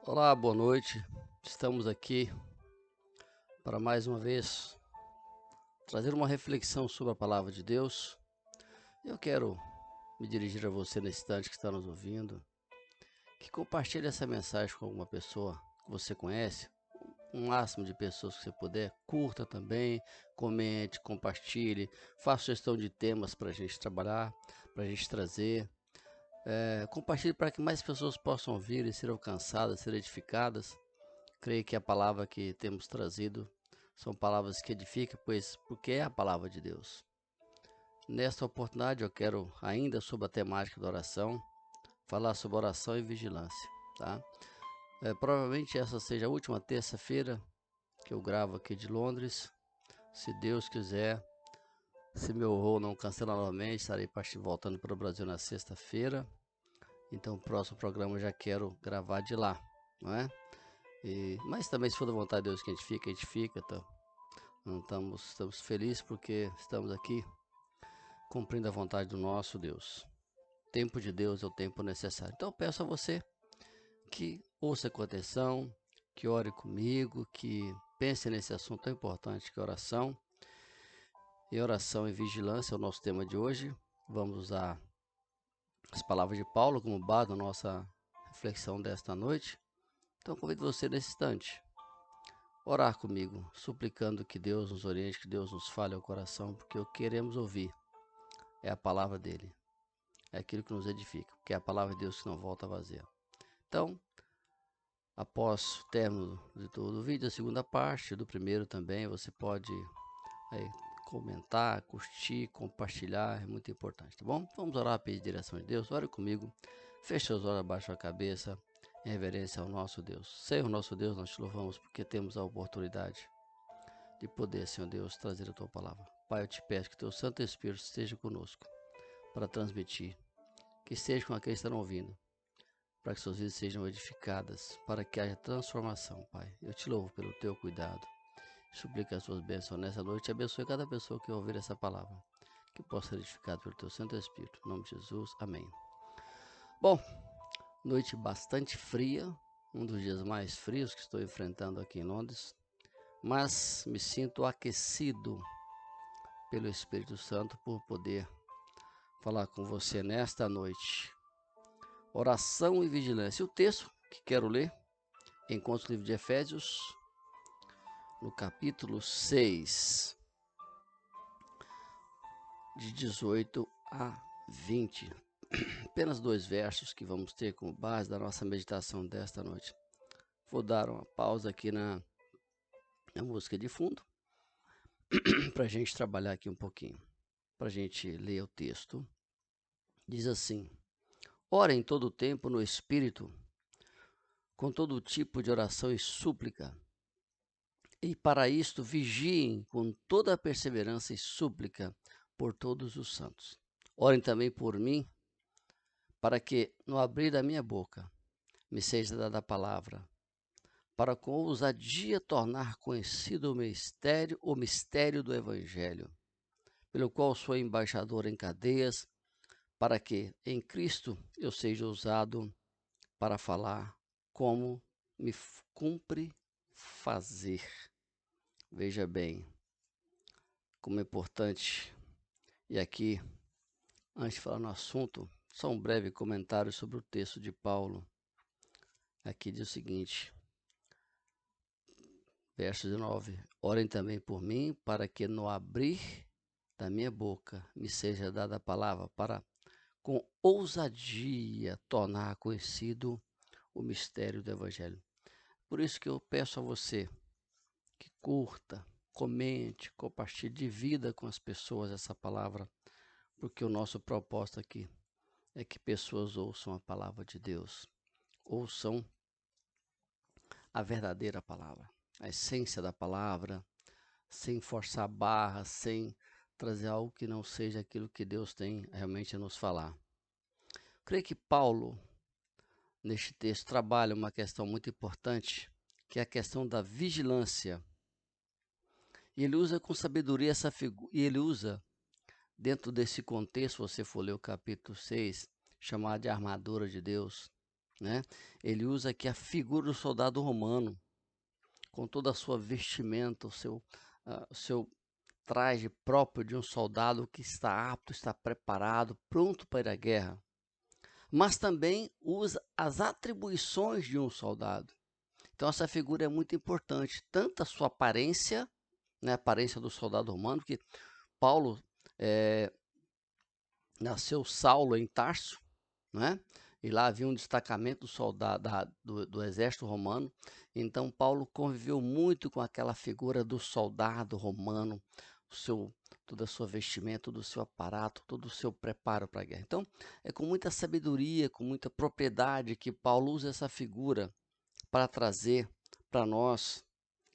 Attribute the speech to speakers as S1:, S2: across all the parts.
S1: Olá, boa noite. Estamos aqui para mais uma vez trazer uma reflexão sobre a palavra de Deus. Eu quero me dirigir a você nesse instante que está nos ouvindo, que compartilhe essa mensagem com alguma pessoa que você conhece, um máximo de pessoas que você puder. Curta também, comente, compartilhe, faça sugestão de temas para a gente trabalhar, para a gente trazer. Compartilhe para que mais pessoas possam ouvir e ser alcançadas, ser edificadas. Creio que a palavra que temos trazido são palavras que edificam, pois porque é a palavra de Deus. Nesta oportunidade eu quero, ainda sobre a temática da oração, falar sobre oração e vigilância, tá? Provavelmente essa seja a última terça-feira que eu gravo aqui de Londres. Se Deus quiser, se meu voo não cancelar novamente, estarei voltando para o Brasil na sexta-feira. Então o próximo programa eu já quero gravar de lá, não é? Mas também se for da vontade de Deus que a gente fica, tá? Não estamos felizes porque estamos aqui cumprindo a vontade do nosso Deus. O tempo de Deus é o tempo necessário. Então eu peço a você que ouça com atenção, que ore comigo, que pense nesse assunto tão importante que é oração. E oração e vigilância é o nosso tema de hoje. Vamos usar as palavras de Paulo como base da nossa reflexão desta noite. Então convido você nesse instante orar comigo, suplicando que Deus nos oriente, que Deus nos fale ao coração, porque o que queremos ouvir é a palavra dele, é aquilo que nos edifica, porque é a palavra de Deus que não volta vazia. Então, após o término de todo o vídeo, a segunda parte do primeiro também, você pode aí, comentar, curtir, compartilhar, é muito importante, tá bom? Vamos orar, pedir direção de Deus, ore comigo, feche os olhos abaixo da cabeça, em reverência ao nosso Deus. Senhor nosso Deus, nós te louvamos porque temos a oportunidade de poder, Senhor Deus, trazer a tua palavra. Pai, eu te peço que teu Santo Espírito esteja conosco para transmitir, que esteja com aqueles que estão ouvindo, para que suas vidas sejam edificadas, para que haja transformação, Pai. Eu te louvo pelo teu cuidado. Suplico as suas bênçãos nessa noite. Abençoe cada pessoa que ouvir essa palavra, que possa ser edificado pelo teu Santo Espírito. Em nome de Jesus, amém. Bom, noite bastante fria, um dos dias mais frios que estou enfrentando aqui em Londres, mas me sinto aquecido pelo Espírito Santo por poder falar com você nesta noite. Oração e vigilância. O texto que quero ler encontra o livro de Efésios, no capítulo 6, de 18 a 20. Apenas 2 versos que vamos ter como base da nossa meditação desta noite. Vou dar uma pausa aqui na música de fundo para a gente trabalhar aqui um pouquinho, para a gente ler o texto. Diz assim: ora em todo o tempo no Espírito, com todo tipo de oração e súplica, e para isto vigiem com toda a perseverança e súplica por todos os santos. Orem também por mim, para que no abrir da minha boca me seja dada a palavra, para com ousadia tornar conhecido o mistério do Evangelho, pelo qual sou embaixador em cadeias, para que em Cristo eu seja usado para falar como me cumpre fazer. Veja bem como é importante. E aqui, antes de falar no assunto, só um breve comentário sobre o texto de Paulo. Aqui diz o seguinte, verso 19: orem também por mim, para que no abrir da minha boca me seja dada a palavra, para com ousadia tornar conhecido o mistério do Evangelho. Por isso que eu peço a você que curta, comente, compartilhe, divida com as pessoas essa palavra, porque o nosso propósito aqui é que pessoas ouçam a palavra de Deus, ouçam a verdadeira palavra, a essência da palavra, sem forçar barra, sem trazer algo que não seja aquilo que Deus tem realmente a nos falar. Creio que Paulo, neste texto, trabalha uma questão muito importante, que é a questão da vigilância. E ele usa com sabedoria essa figura, e ele usa, dentro desse contexto, se você for ler o capítulo 6, chamado de armadura de Deus, né? Ele usa aqui a figura do soldado romano, com toda a sua vestimenta, o seu traje próprio de um soldado que está apto, está preparado, pronto para ir à guerra. Mas também usa as atribuições de um soldado. Então essa figura é muito importante, tanto a sua aparência, né, a aparência do soldado romano, que Paulo nasceu Saulo em Tarso, né? E lá havia um destacamento do soldado do exército romano. Então Paulo conviveu muito com aquela figura do soldado romano, toda a sua vestimenta, todo o seu aparato, todo o seu preparo para a guerra. Então é com muita sabedoria, com muita propriedade que Paulo usa essa figura para trazer para nós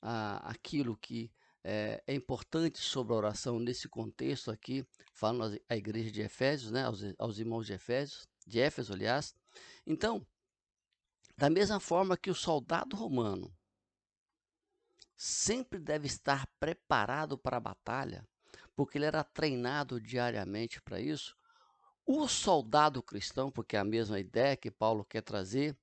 S1: aquilo que é importante sobre a oração nesse contexto aqui, falando à igreja de Efésios, né, aos irmãos de Éfeso, aliás. Então, da mesma forma que o soldado romano sempre deve estar preparado para a batalha, porque ele era treinado diariamente para isso, o soldado cristão, porque é a mesma ideia que Paulo quer trazer,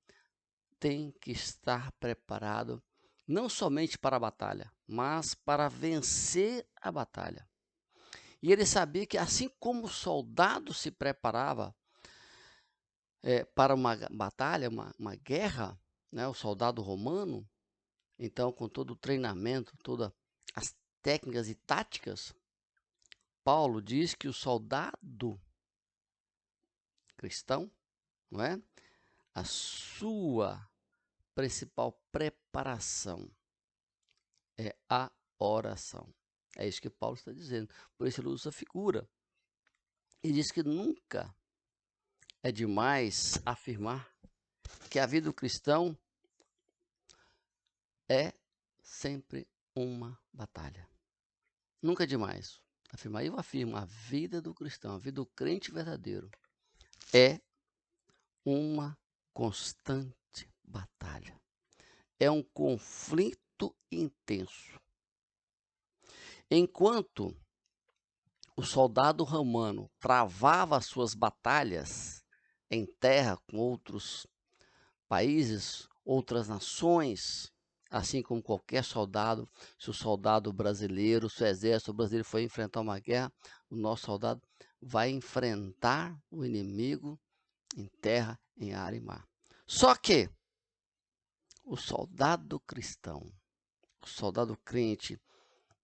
S1: tem que estar preparado não somente para a batalha, mas para vencer a batalha. E ele sabia que assim como o soldado se preparava para uma batalha, uma guerra, né, o soldado romano, então com todo o treinamento, todas as técnicas e táticas, Paulo diz que o soldado cristão, não é? A sua principal preparação é a oração. É isso que Paulo está dizendo. Por isso ele usa a figura. E diz que nunca é demais afirmar que a vida do cristão é sempre uma batalha. Nunca é demais afirmar. Eu afirmo, a vida do cristão, a vida do crente verdadeiro é uma constante batalha. É um conflito intenso. Enquanto o soldado romano travava suas batalhas em terra com outros países, outras nações, assim como qualquer soldado, se o soldado brasileiro, se o exército brasileiro for enfrentar uma guerra, o nosso soldado vai enfrentar o inimigo em terra, em ar e mar. Só que o soldado cristão, o soldado crente,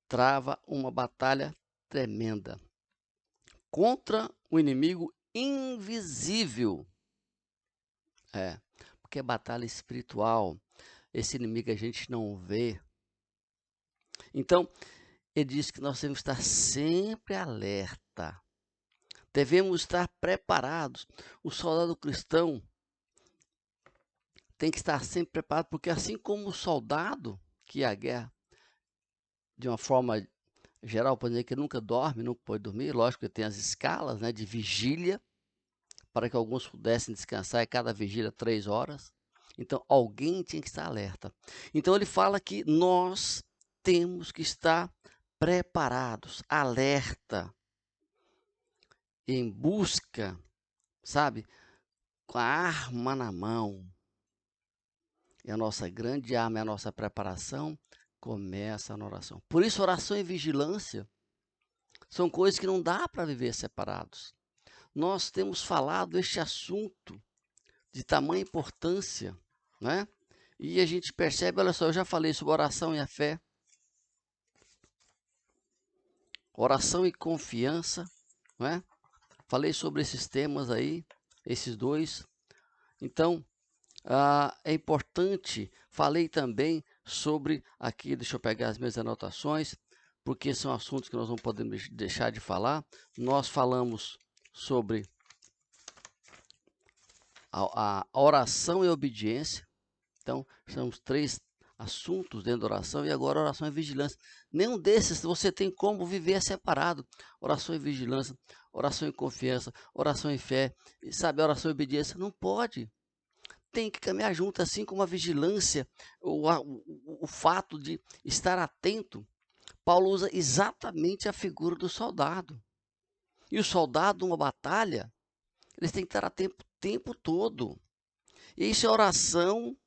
S1: trava uma batalha tremenda contra o inimigo invisível. Porque é batalha espiritual. Esse inimigo a gente não vê. Então, ele diz que nós temos que estar sempre alerta. Devemos estar preparados. O soldado cristão tem que estar sempre preparado, porque assim como o soldado que ia à guerra, de uma forma geral, pode dizer que nunca dorme, nunca pode dormir, lógico que tem as escalas, né, de vigília, para que alguns pudessem descansar, e cada vigília 3 horas. Então, alguém tinha que estar alerta. Então, ele fala que nós temos que estar preparados, alerta, em busca, sabe, com a arma na mão. E a nossa grande arma, a nossa preparação, começa na oração. Por isso, oração e vigilância são coisas que não dá para viver separados. Nós temos falado este assunto de tamanha importância, né? E a gente percebe, olha só, eu já falei sobre oração e a fé, oração e confiança, né? Falei sobre esses temas aí, esses dois. Então, é importante, falei também sobre, aqui, deixa eu pegar as minhas anotações, porque são assuntos que nós não podemos deixar de falar. Nós falamos sobre a oração e a obediência. Então, são os 3 assuntos dentro da oração, e agora oração e vigilância. Nenhum desses você tem como viver separado. Oração e vigilância, oração e confiança, oração e fé, sabe, oração e obediência, não pode. Tem que caminhar junto, assim como a vigilância, o fato de estar atento. Paulo usa exatamente a figura do soldado. E o soldado, numa batalha, eles têm que estar atento o tempo todo. Isso é oração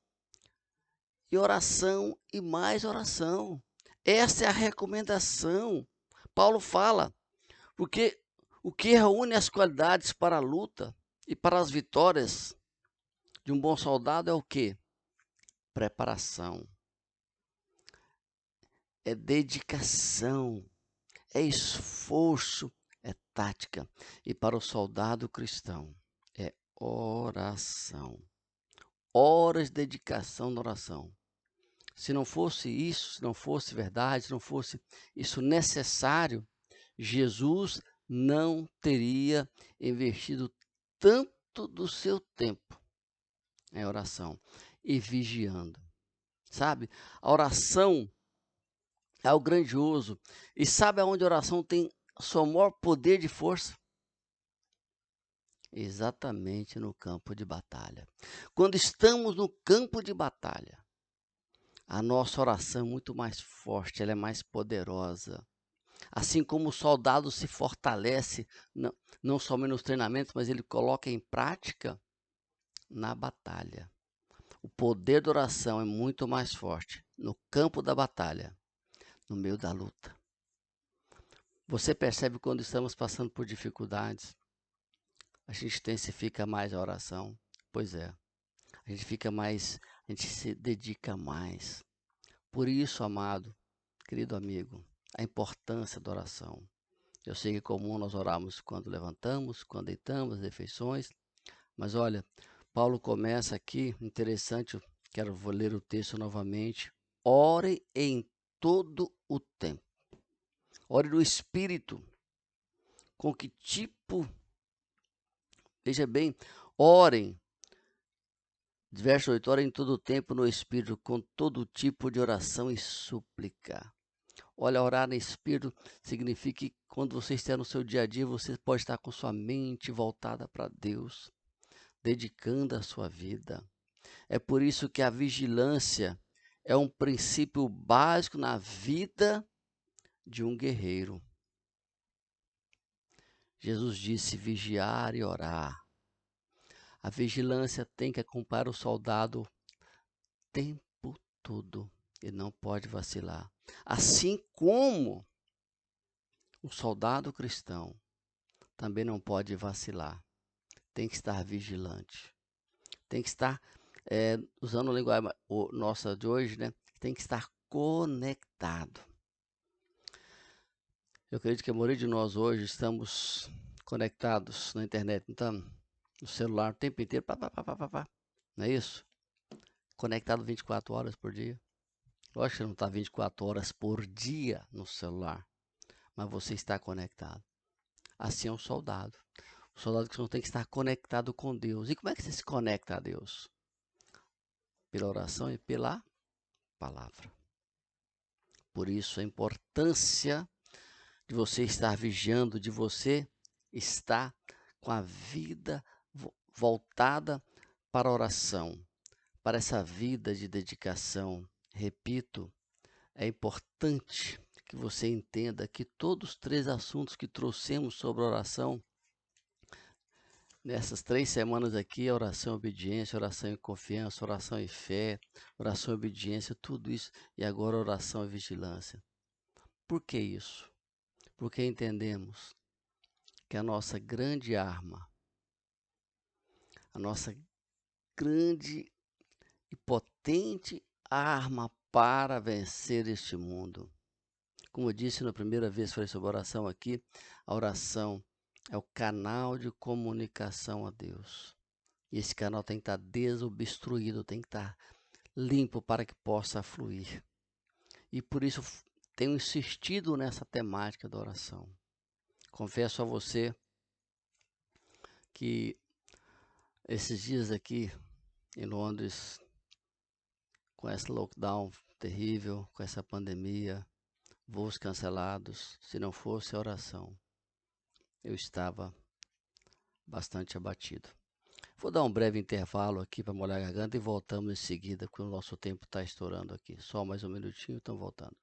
S1: e oração e mais oração. Essa é a recomendação. Paulo fala, porque o que reúne as qualidades para a luta e para as vitórias de um bom soldado é o quê? Preparação, é dedicação, é esforço, é tática. E para o soldado cristão, é oração. Horas de dedicação na oração. Se não fosse isso, se não fosse verdade, se não fosse isso necessário, Jesus não teria investido tanto do seu tempo em oração e vigiando. Sabe? A oração é o grandioso. E sabe aonde a oração tem seu maior poder de força? Exatamente no campo de batalha. Quando estamos no campo de batalha, a nossa oração é muito mais forte, ela é mais poderosa. Assim como o soldado se fortalece, não somente nos treinamentos, mas ele coloca em prática na batalha. O poder da oração é muito mais forte no campo da batalha, no meio da luta. Você percebe quando estamos passando por dificuldades, a gente intensifica mais a oração. Pois é, a gente fica mais, a gente se dedica mais. Por isso, amado, querido amigo, a importância da oração. Eu sei que é comum nós orarmos quando levantamos, quando deitamos, as refeições, mas olha, Paulo começa aqui, interessante, vou ler o texto novamente. Ore em todo o tempo. Ore no Espírito. Com que tipo? Veja bem, orem. Verso 8, orem em todo o tempo no Espírito, com todo tipo de oração e súplica. Olha, orar no Espírito significa que quando você estiver no seu dia a dia, você pode estar com sua mente voltada para Deus, dedicando a sua vida. É por isso que a vigilância é um princípio básico na vida de um guerreiro. Jesus disse vigiar e orar. A vigilância tem que acompanhar o soldado o tempo todo. Ele não pode vacilar. Assim como o soldado cristão também não pode vacilar. Tem que estar vigilante. Tem que estar, usando a linguagem nossa de hoje, né? Tem que estar conectado. Eu acredito que a maioria de nós hoje estamos conectados na internet, então, no celular o tempo inteiro, não é isso? Conectado 24 horas por dia. Lógico que você não está 24 horas por dia no celular, mas você está conectado. Assim é um soldado. O soldado que não tem que estar conectado com Deus. E como é que você se conecta a Deus? Pela oração e pela palavra. Por isso a importância de você estar vigiando, de você estar com a vida voltada para a oração, para essa vida de dedicação. Repito, é importante que você entenda que todos os 3 assuntos que trouxemos sobre oração, nessas 3 semanas aqui, oração e obediência, oração e confiança, oração e fé, oração e obediência, tudo isso, e agora oração e vigilância. Por que isso? Porque entendemos que a nossa grande arma, a nossa grande e potente arma para vencer este mundo. Como eu disse na primeira vez que falei sobre oração aqui, a oração é o canal de comunicação a Deus. E esse canal tem que estar desobstruído, tem que estar limpo para que possa fluir. E por isso tenho insistido nessa temática da oração. Confesso a você que esses dias aqui em Londres, com esse lockdown terrível, com essa pandemia, voos cancelados, se não fosse a oração, eu estava bastante abatido. Vou dar um breve intervalo aqui para molhar a garganta e voltamos em seguida, porque o nosso tempo está estourando aqui. Só mais um minutinho, estamos voltando.